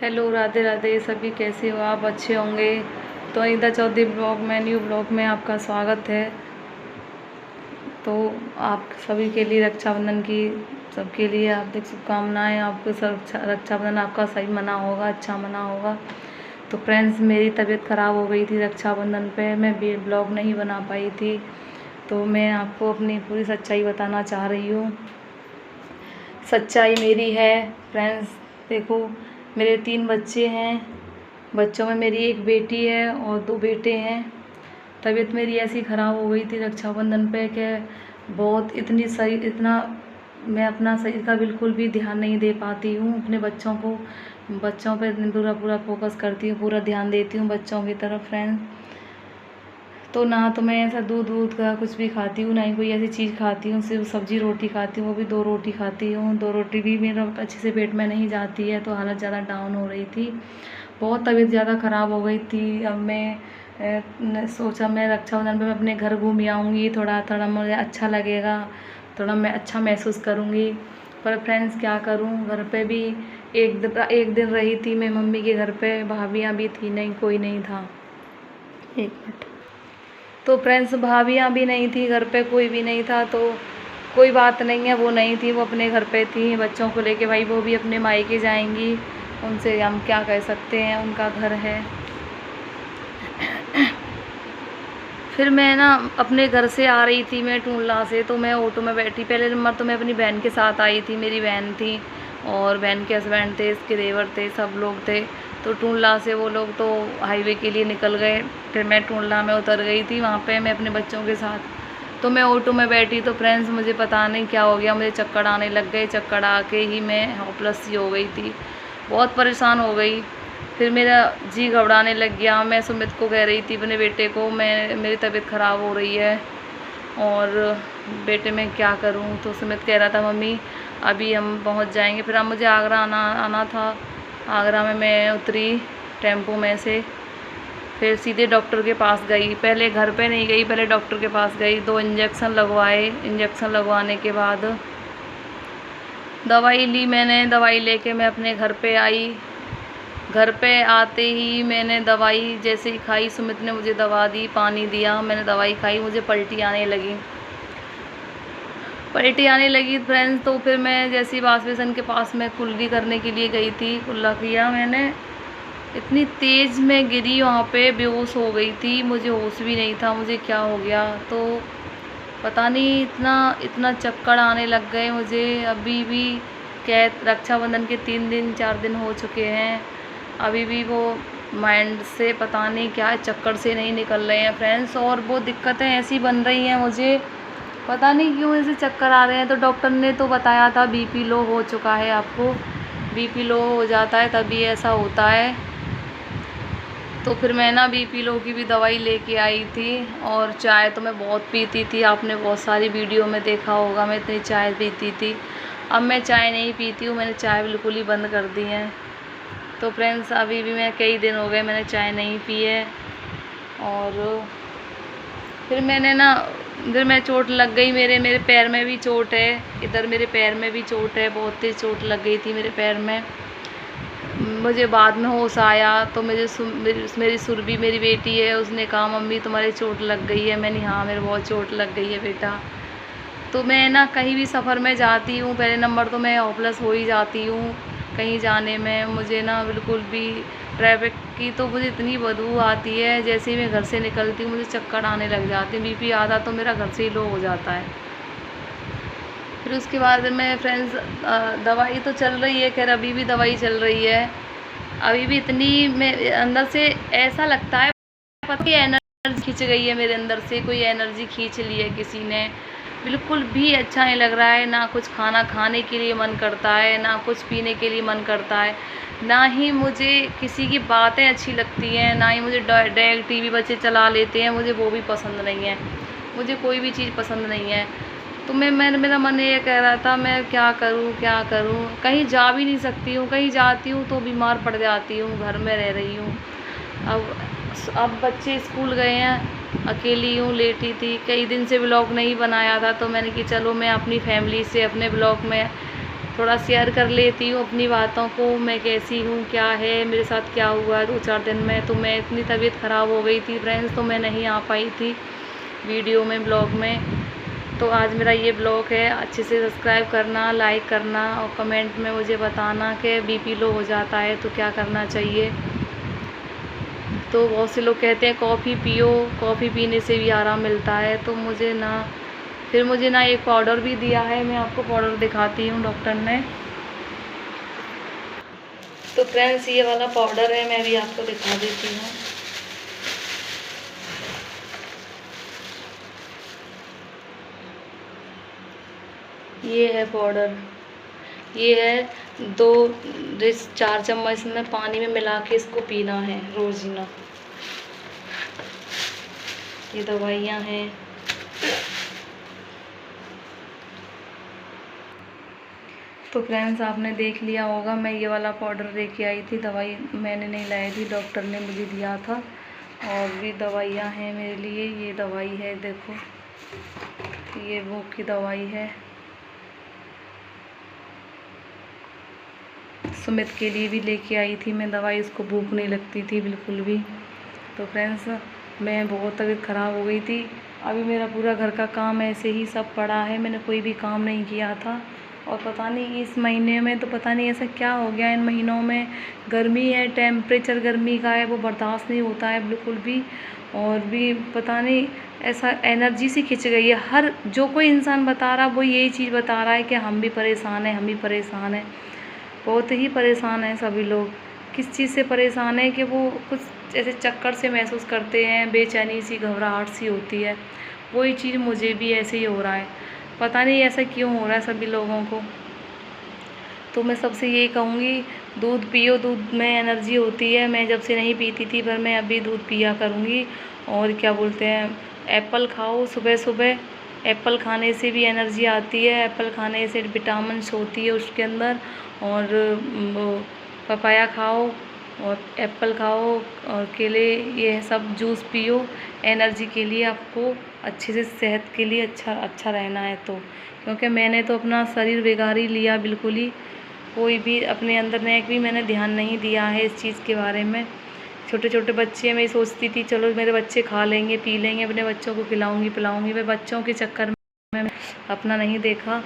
Hello, Radhe Radhe. सभी कैसे हो आप? अच्छे होंगे। तो अनिता चौधरी ब्लॉग में, न्यू ब्लॉग में आपका स्वागत है। तो आप सभी के लिए रक्षाबंधन की, सबके लिए हार्दिक शुभकामनाएं। आपको सब रक्षाबंधन आपका सही मना होगा, अच्छा मना होगा। तो फ्रेंड्स, मेरी तबीयत ख़राब हो गई थी रक्षाबंधन पे, मैं ब्लॉग नहीं बना पाई थी। तो मैं आपको अपनी पूरी सच्चाई बताना चाह रही हूँ। सच्चाई मेरी है फ्रेंड्स। देखो, मेरे 3 बच्चे हैं। बच्चों में मेरी एक बेटी है और 2 बेटे हैं। तबीयत मेरी ऐसी ख़राब हो गई थी रक्षाबंधन पे कि बहुत इतना मैं अपना शरीर का बिल्कुल भी ध्यान नहीं दे पाती हूँ। अपने बच्चों पे पूरा पूरा फोकस करती हूँ, पूरा ध्यान देती हूँ बच्चों की तरफ फ्रेंड्स। तो ना तो मैं ऐसा दूध दूध का कुछ भी खाती हूँ, ना ही कोई ऐसी चीज़ खाती हूँ। सिर्फ सब्जी रोटी खाती हूँ, वो भी 2 रोटी खाती हूँ। 2 रोटी भी मेरा अच्छे से पेट में नहीं जाती है, तो हालत ज़्यादा डाउन हो रही थी। बहुत तबीयत ज़्यादा ख़राब हो गई थी। अब मैं सोचा मैं रक्षाबंधन पे मैं अपने घर घूम आऊँगी, थोड़ा थोड़ा मुझे अच्छा लगेगा, थोड़ा मैं अच्छा महसूस करूँगी। पर फ्रेंड्स, क्या करूँ, घर पे भी एक दिन रही थी मैं मम्मी के घर पे। भाभियाँ भी थी नहीं, कोई नहीं था। एक मिनट। तो फ्रेंड्स, भाभियाँ भी नहीं थी घर पे, कोई भी नहीं था। तो कोई बात नहीं है, वो नहीं थी, वो अपने घर पे थी बच्चों को लेके। भाई वो भी अपने मायके जाएंगी, उनसे हम क्या कह सकते हैं, उनका घर है। फिर मैं ना अपने घर से आ रही थी, मैं टूंडला से। तो मैं ऑटो में बैठी। पहले नंबर तो मैं अपनी बहन के साथ आई थी, मेरी बहन थी और बहन के हस्बैंड थे, इसके देवर थे, सब लोग थे। तो टूंडला से वो लोग तो हाईवे के लिए निकल गए। फिर मैं टूंडला में उतर गई थी, वहाँ पे मैं अपने बच्चों के साथ। तो मैं ऑटो में बैठी तो फ्रेंड्स, मुझे पता नहीं क्या हो गया, मुझे चक्कर आने लग गए। चक्कर आके ही मैं होपलेस सी हो गई थी, बहुत परेशान हो गई। फिर मेरा जी घबराने लग गया। मैं सुमित को कह रही थी, अपने बेटे को, मेरी तबीयत ख़राब हो रही है और बेटे मैं क्या करूं। तो सुमित कह रहा था, मम्मी अभी हम पहुंच जाएंगे। फिर अब मुझे आगरा आना था। आगरा में मैं उतरी टेम्पो में से, फिर सीधे डॉक्टर के पास गई। पहले घर पे नहीं गई, पहले डॉक्टर के पास गई। 2 इंजेक्शन लगवाए। इंजेक्शन लगवाने के बाद दवाई ली मैंने। दवाई लेके मैं अपने घर पे आई। घर पे आते ही मैंने दवाई जैसे ही खाई, सुमित ने मुझे दवा दी, पानी दिया, मैंने दवाई खाई, मुझे पलटी आने लगी। फ्रेंड्स। तो फिर मैं जैसे ही वाश बेसन के पास में कुल्ली करने के लिए गई थी, कुल्ला किया मैंने। इतनी तेज़ मैं गिरी, वहाँ पे बेहोश हो गई थी। मुझे होश भी नहीं था, मुझे क्या हो गया। तो पता नहीं, इतना इतना चक्कर आने लग गए मुझे। अभी भी रक्षाबंधन के 3 दिन 4 दिन हो चुके हैं, अभी भी वो माइंड से पता नहीं क्या चक्कर से नहीं निकल रहे हैं फ्रेंड्स। और वो दिक्कतें ऐसी बन रही हैं, मुझे पता नहीं क्यों ऐसे चक्कर आ रहे हैं। तो डॉक्टर ने तो बताया था बीपी लो हो चुका है आपको, बीपी लो हो जाता है तभी ऐसा होता है। तो फिर मैं ना बीपी लो की भी दवाई लेके आई थी। और चाय तो मैं बहुत पीती थी, आपने बहुत सारी वीडियो में देखा होगा मैं इतनी चाय पीती थी। अब मैं चाय नहीं पीती हूँ, मैंने चाय बिल्कुल ही बंद कर दी है। तो फ्रेंड्स, अभी भी मैं कई दिन हो गए मैंने चाय नहीं पी है। और फिर मैंने ना, इधर मैं चोट लग गई, मेरे पैर में भी चोट है, इधर मेरे पैर में भी चोट है, बहुत तेज़ चोट लग गई थी मेरे पैर में। मुझे बाद में होश आया तो मेरी सुरभि, मेरी बेटी है, उसने कहा मम्मी तुम्हारी चोट लग गई है। मैंने हाँ, मेरे बहुत चोट लग गई है बेटा। तो मैं ना कहीं भी सफ़र में जाती हूँ, पहले नंबर तो मैं होपलेस हो ही जाती हूँ कहीं जाने में। मुझे ना बिल्कुल भी ट्रैफिक की तो मुझे इतनी बदबू आती है, जैसे ही मैं घर से निकलती हूँ मुझे चक्कर आने लग जाते हैं। बीपी आधा तो मेरा घर से ही लो हो जाता है। फिर उसके बाद में फ्रेंड्स, दवाई तो चल रही है, खैर अभी भी दवाई चल रही है। अभी भी इतनी मैं अंदर से ऐसा लगता है पता नहीं एनर्जी खींच गई है मेरे अंदर से, कोई एनर्जी खींच ली है किसी ने। बिल्कुल भी अच्छा नहीं लग रहा है, ना कुछ खाना खाने के लिए मन करता है, ना कुछ पीने के लिए मन करता है, ना ही मुझे किसी की बातें अच्छी लगती हैं, ना ही मुझे डायरेक्ट टीवी बच्चे चला लेते हैं, मुझे वो भी पसंद नहीं है। मुझे कोई भी चीज़ पसंद नहीं है। तो मेरा मन ये कह रहा था मैं क्या करूं क्या करूं, कहीं जा भी नहीं सकती हूं, कहीं जाती हूं तो बीमार पड़ जाती हूं, घर में रह रही हूं। अब बच्चे स्कूल गए हैं, अकेली हूँ, लेटी थी, कई दिन से ब्लॉग नहीं बनाया था। तो मैंने कि चलो मैं अपनी फैमिली से अपने ब्लॉग में थोड़ा शेयर कर लेती हूँ अपनी बातों को, मैं कैसी हूँ, क्या है मेरे साथ, क्या हुआ 2-4 दिन में। तो मैं इतनी तबीयत ख़राब हो गई थी फ्रेंड्स, तो मैं नहीं आ पाई थी वीडियो में, ब्लॉग में। तो आज मेरा ये ब्लॉग है। अच्छे से सब्सक्राइब करना, लाइक करना और कमेंट में मुझे बताना कि बीपी लो हो जाता है तो क्या करना चाहिए। तो बहुत से लोग कहते हैं कॉफ़ी पियो, कॉफ़ी पीने से भी आराम मिलता है। तो फिर मुझे ना एक पाउडर भी दिया है, मैं आपको पाउडर दिखाती हूँ डॉक्टर ने। तो फ्रेंड्स ये वाला पाउडर है, मैं भी आपको दिखा देती हूँ। ये है पाउडर, ये है 2-4 चम्मच में पानी में मिला के इसको पीना है रोज़ाना। ये दवाइयाँ हैं। तो फ्रेंड्स आपने देख लिया होगा, मैं ये वाला पाउडर लेके आई थी, दवाई मैंने नहीं लाई थी, डॉक्टर ने मुझे दिया था। और भी दवाइयाँ हैं मेरे लिए, ये दवाई है देखो, ये भूख की दवाई है। सुमित के लिए भी लेके आई थी मैं दवाई, उसको भूख नहीं लगती थी बिल्कुल भी। तो फ्रेंड्स मैं बहुत तबीयत ख़राब हो गई थी। अभी मेरा पूरा घर का काम ऐसे ही सब पड़ा है, मैंने कोई भी काम नहीं किया था। और पता नहीं इस महीने में तो पता नहीं ऐसा क्या हो गया, इन महीनों में गर्मी है, टेम्परेचर गर्मी का है, वो बर्दाश्त नहीं होता है बिल्कुल भी। और भी पता नहीं ऐसा एनर्जी सी खिंच गई है। हर जो कोई इंसान बता रहा वो यही चीज़ बता रहा है कि हम भी परेशान हैं, हम भी परेशान हैं। बहुत ही परेशान हैं सभी लोग। किस चीज़ से परेशान है कि वो कुछ ऐसे चक्कर से महसूस करते हैं, बेचैनी सी, घबराहट सी होती है। वही चीज़ मुझे भी ऐसे ही हो रहा है, पता नहीं ऐसा क्यों हो रहा है सभी लोगों को। तो मैं सबसे यही कहूँगी, दूध पियो, दूध में एनर्जी होती है। मैं जब से नहीं पीती थी, पर मैं अभी दूध पिया करूँगी। और क्या बोलते हैं, एप्पल खाओ सुबह सुबह, एप्पल खाने से भी एनर्जी आती है, एप्पल खाने से विटामिन्स होती है उसके अंदर। और वो पपाया खाओ और एप्पल खाओ और केले, ये सब जूस पियो एनर्जी के लिए, आपको अच्छे से सेहत के लिए अच्छा रहना है। तो क्योंकि मैंने तो अपना शरीर बिगाड़ ही लिया बिल्कुल ही, कोई भी अपने अंदर ने एक भी मैंने ध्यान नहीं दिया है इस चीज़ के बारे में। छोटे छोटे बच्चे, मैं सोचती थी चलो मेरे बच्चे खा लेंगे पी लेंगे, अपने बच्चों को खिलाऊंगी पिलाऊंगी, मैं बच्चों के चक्कर में अपना नहीं देखा।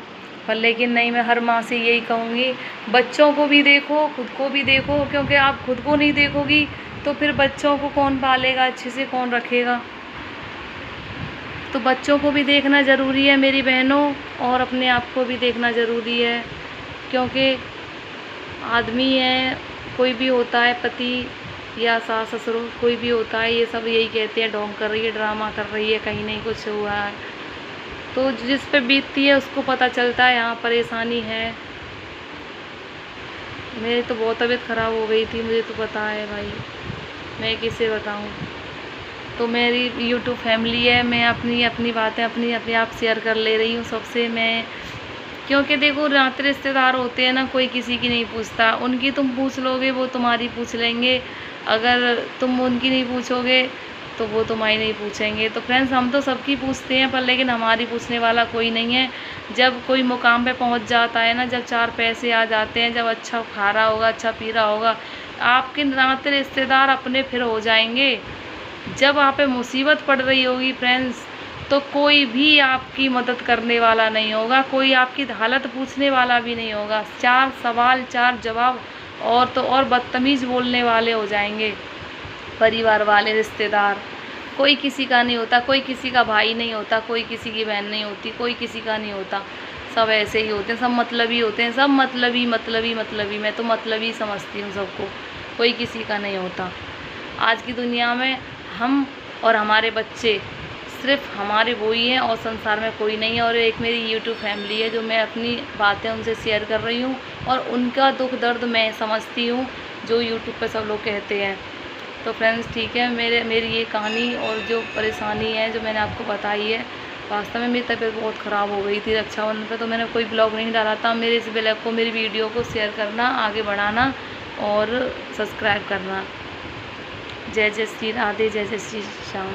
पर लेकिन नहीं, मैं हर माँ से यही कहूँगी, बच्चों को भी देखो, खुद को भी देखो, क्योंकि आप खुद को नहीं देखोगी तो फिर बच्चों को कौन पालेगा, अच्छे से कौन रखेगा। तो बच्चों को भी देखना ज़रूरी है मेरी बहनों, और अपने आप को भी देखना ज़रूरी है। क्योंकि आदमी है, कोई भी होता है, पति या सास ससुर कोई भी होता है, ये सब यही कहते हैं ढोंग कर रही है, ड्रामा कर रही है, कहीं नहीं कुछ हुआ है। तो जिस पे बीतती है उसको पता चलता है यहाँ परेशानी है। मेरी तो बहुत तबीयत ख़राब हो गई थी, मुझे तो पता है भाई, मैं किसे बताऊँ। तो मेरी यूट्यूब फैमिली है, मैं अपनी बातें अपने आप शेयर कर ले रही हूँ सबसे मैं। क्योंकि देखो नाते रिश्तेदार होते हैं ना, कोई किसी की नहीं पूछता। उनकी तुम पूछ लोगे वो तुम्हारी पूछ लेंगे, अगर तुम उनकी नहीं पूछोगे तो वो तुम्हारी नहीं पूछेंगे। तो फ्रेंड्स हम तो सबकी पूछते हैं, पर लेकिन हमारी पूछने वाला कोई नहीं है। जब कोई मुकाम पे पहुंच जाता है ना, जब 4 पैसे आ जाते हैं, जब अच्छा खा रहा होगा, अच्छा पी रहा होगा, आपके नाते रिश्तेदार अपने फिर हो जाएंगे। जब आप पे मुसीबत पड़ रही होगी फ्रेंड्स, तो कोई भी आपकी मदद करने वाला नहीं होगा, कोई आपकी हालत पूछने वाला भी नहीं होगा। 4 सवाल 4 जवाब और तो और बदतमीज़ बोलने वाले हो जाएंगे परिवार वाले, रिश्तेदार। कोई किसी का नहीं होता, कोई किसी का भाई नहीं होता, कोई किसी की बहन नहीं होती, कोई किसी का नहीं होता। सब ऐसे ही होते हैं, सब मतलबी होते हैं, सब मतलबी। मैं तो मतलबी समझती हूँ सबको, कोई किसी का नहीं होता। आज की दुनिया में हम और हमारे बच्चे सिर्फ हमारे वो ही हैं, और संसार में कोई नहीं है। और एक मेरी यूट्यूब फैमिली है जो मैं अपनी बातें उनसे शेयर कर रही हूँ, और उनका दुख दर्द मैं समझती हूँ जो यूट्यूब पे सब लोग कहते हैं। तो फ्रेंड्स ठीक है, मेरी ये कहानी और जो परेशानी है जो मैंने आपको बताई है, वास्तव में मेरी तबीयत बहुत ख़राब हो गई थी रक्षाबंधन पे। तो मैंने कोई ब्लॉग नहीं डाला था। मेरे इस ब्लॉग को, मेरी वीडियो को शेयर करना, आगे बढ़ाना और सब्सक्राइब करना। जय जय श्री राधे, जय जय श्री श्याम।